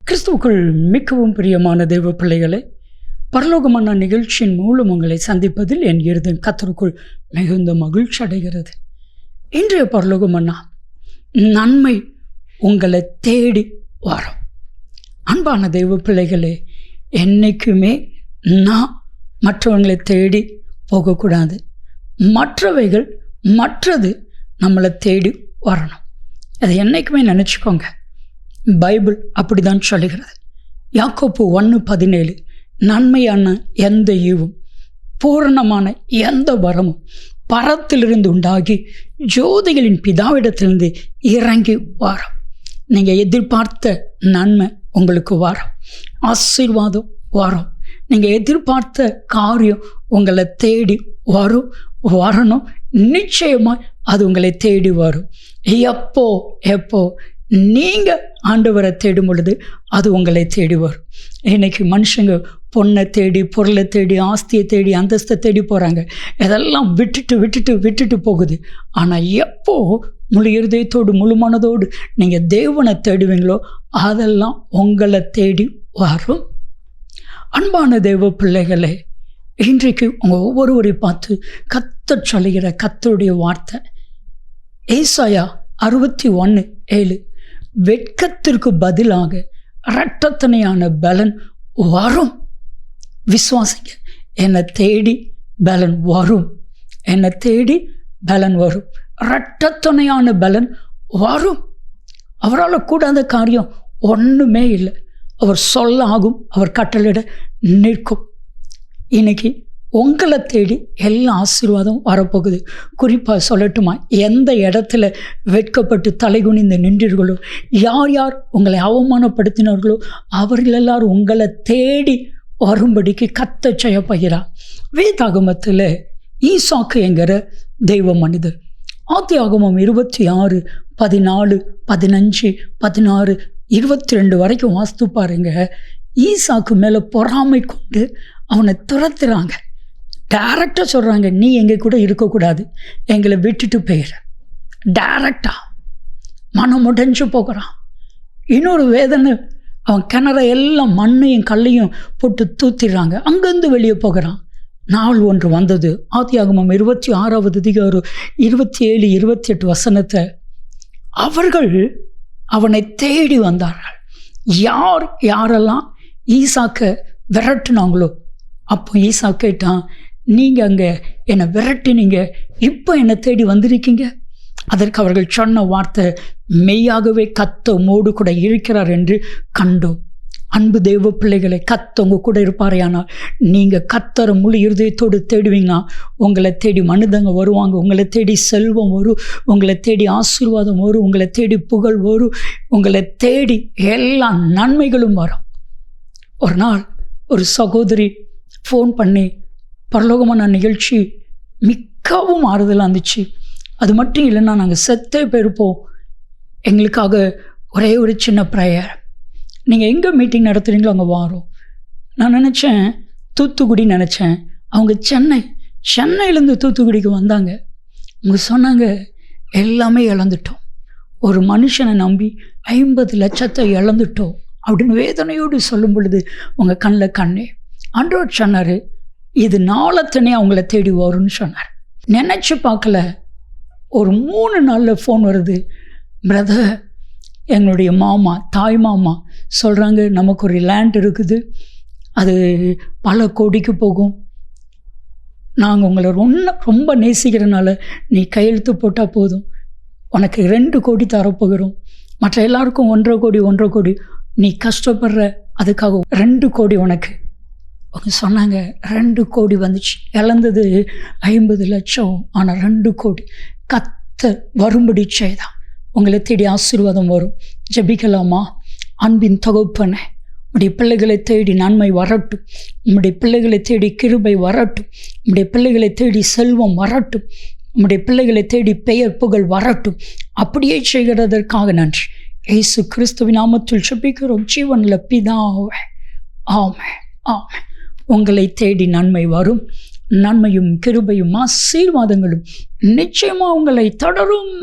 கிறிஸ்துவுக்குள் மிகவும் பிரியமான தெய்வ பிள்ளைகளை, பரலோகமான நிகழ்ச்சியின் மூலம் உங்களை சந்திப்பதில் என் இருதயம் கர்த்தருக்குள் மிகுந்த மகிழ்ச்சி அடைகிறது. இன்றைய பரலோகமன்னா நன்மை உங்களை தேடி வரும். அன்பான தெய்வ பிள்ளைகளே, என்றைக்குமே நான் மற்றவங்களை தேடி போகக்கூடாது. மற்றது நம்மளை தேடி வரணும். அதை என்றைக்குமே நினச்சிக்கோங்க. பைபிள் அப்படி தான் சொல்லுகிறது. யாக்கோப்பு 1:17, நன்மையான எந்த ஈவும் பூரணமான எந்த வரமும் பரத்திலிருந்து உண்டாகி ஜோதிகளின் பிதாவிடத்திலிருந்து இறங்கி வரும். நீங்கள் எதிர்பார்த்த நன்மை உங்களுக்கு வரும், ஆசீர்வாதம் வரும். நீங்கள் எதிர்பார்த்த காரியம் உங்களை தேடி வரணும். நிச்சயமாக அது உங்களை தேடி வரும். எப்போ நீங்கள் ஆண்டவரை தேடும் பொழுது அது உங்களை தேடி வரும். இன்னைக்கு மனுஷங்க பொண்ணை தேடி, பொருளை தேடி, ஆஸ்தியை தேடி, அந்தஸ்தை தேடி போகிறாங்க. இதெல்லாம் விட்டுட்டு போகுது. ஆனால் எப்போ முழு இருதயத்தோடு முழு மனதோடு நீங்கள் தேவனை தேடுவீங்களோ அதெல்லாம் உங்களை தேடி வரும். அன்பான தேவ பிள்ளைகளே, இன்றைக்கு உங்கள் ஒவ்வொருவரையும் பார்த்து கர்த்தர் சொல்லுகிற கர்த்தருடைய வார்த்தை ஏசாயா 61:7, வெட்கத்திற்கு பதிலாக இரட்டத்தனையான பலன் வரும். விசுவாசிங்க, என்னை தேடி பலன் வரும். இரட்டத்தனையான பலன் வரும். அவரால் கூடாத காரியம் ஒன்றுமே இல்லை. அவர் சொல்ல ஆகும், அவர் கட்டளையிட நிற்கும். இன்னைக்கு உங்களை தேடி எல்லா ஆசீர்வாதம் வரப்போகுது. குறிப்பாக சொல்லட்டுமா, எந்த இடத்துல வெட்கப்பட்டு தலைகுனிந்து நின்றீர்களோ, யார் உங்களை அவமானப்படுத்தினார்களோ அவர்கள் எல்லாரும் உங்களை தேடி வரும்படிக்கு கர்த்தர் செய்யப்படுகிறார். வேதாகமத்தில் ஈசாக்கு என்கிற தெய்வ மனிதர், ஆதியாகமம் 26, 14, 15, 16, 22 வரைக்கும் வாஸ்து பாருங்க. ஈசாக்கு மேலே பொறாமை கொண்டு அவனை துரத்துறாங்க. டைரக்டாக சொல்கிறாங்க, நீ எங்கள் கூட இருக்கக்கூடாது, எங்களை விட்டுட்டு போயிட. டைரக்டாக மனம் உடைஞ்சு போகிறான். இன்னொரு வேதனை, அவன் கிணற எல்லாம் மண்ணையும் கல்லையும் போட்டு தூத்திடுறாங்க. அங்கேருந்து வெளியே போகிறான். நாள் ஒன்று வந்தது. ஆதியாகமம் 26வது அதிகாரம் 27, 28 வசனத்தை, அவர்கள் அவனை தேடி வந்தார்கள். யாரெல்லாம் ஈசாக்கை விரட்டுனாங்களோ, அப்போ ஈசா கேட்டான், நீங்கள் அங்கே என்னை விரட்டினீங்க, இப்போ என்னை தேடி வந்திருக்கீங்க. அதற்கு அவர்கள் சொன்ன வார்த்தை, மெய்யாகவே கர்த்தர் உம்மோடு கூட இருக்கிறார் என்று கண்டோம். அன்பு தெய்வ பிள்ளைகளை, கர்த்தர் உங்க கூட இருப்பாரே. ஆனால் நீங்கள் கர்த்தரை முழு இருதயத்தோடு தேடுவீங்கன்னா உங்களை தேடி மனிதங்க வருவாங்க. உங்களை தேடி செல்வம் வரும், உங்களை தேடி ஆசீர்வாதம் வரும், உங்களை தேடி புகழ் வரும், உங்களை தேடி எல்லா நன்மைகளும் வரும். ஒரு நாள் ஒரு சகோதரி ஃபோன் பண்ணி, பரலோகமான நிகழ்ச்சி மிகவும் ஆறுதலாக இருந்துச்சு. அது மட்டும் இல்லைன்னா நாங்கள் செத்தே போயிருப்போம். எங்களுக்காக ஒரே ஒரு சின்ன ப்ரேயர், நீங்கள் எங்கே மீட்டிங் நடத்துகிறீங்களோ அங்கே வரோம். நான் நினச்சேன் தூத்துக்குடி நினச்சேன். அவங்க சென்னையிலேருந்து தூத்துக்குடிக்கு வந்தாங்க. அவங்க சொன்னாங்க, எல்லாமே இழந்துட்டோம், ஒரு மனுஷனை நம்பி 50 லட்சத்தை இழந்துட்டோம் அப்படின்னு வேதனையோடு சொல்லும் பொழுது உங்கள் கண்ணில் கண்ணே. ஆண்டவர் சொன்னார், இது நாளத்தனே அவங்கள தேடி வரும்னு சொன்னார். நினச்சி பார்க்கல. ஒரு 3 நாளில் ஃபோன் வருது, பிரதர், எங்களுடைய தாய் மாமா சொல்கிறாங்க, நமக்கு ஒரு லேண்ட் இருக்குது, அது பல கோடிக்கு போகும், நாங்கள் உங்களை ரொம்ப நேசிக்கிறனால நீ கையெழுத்து போட்டால் போதும், உனக்கு 2 கோடி தரப்போகிறோம், மற்ற எல்லாருக்கும் 1.25 கோடி, நீ கஷ்டப்படுற அதுக்காக 2 கோடி உனக்கு. அவங்க சொன்னாங்க, 2 கோடி வந்துச்சு. இழந்தது 50 லட்சம், ஆனால் 2 கோடி கர்த்தர் வரும்படி செய்தான். உங்களை தேடி ஆசீர்வாதம் வரும். ஜெபிக்கலாமா? அன்பின் தகப்பனே, உம்முடைய பிள்ளைகளை தேடி நன்மை வரட்டும், உம்முடைய பிள்ளைகளை தேடி கிருபை வரட்டும், உம்முடைய பிள்ளைகளை தேடி செல்வம் வரட்டும், உம்முடைய பிள்ளைகளை தேடி பெயர் புகழ் வரட்டும். அப்படியே செய்கிறதற்காக நன்றி. இயேசு கிறிஸ்துவின் நாமத்தில் ஜெபிக்கிறோம் ஜீவனில் பிதாவே, ஆமென், ஆமென். உங்களை தேடி நன்மை வரும். நன்மையும் கிருபையும் ஆசீர்வாதங்களும் நிச்சயமாக உங்களை தொடரும்.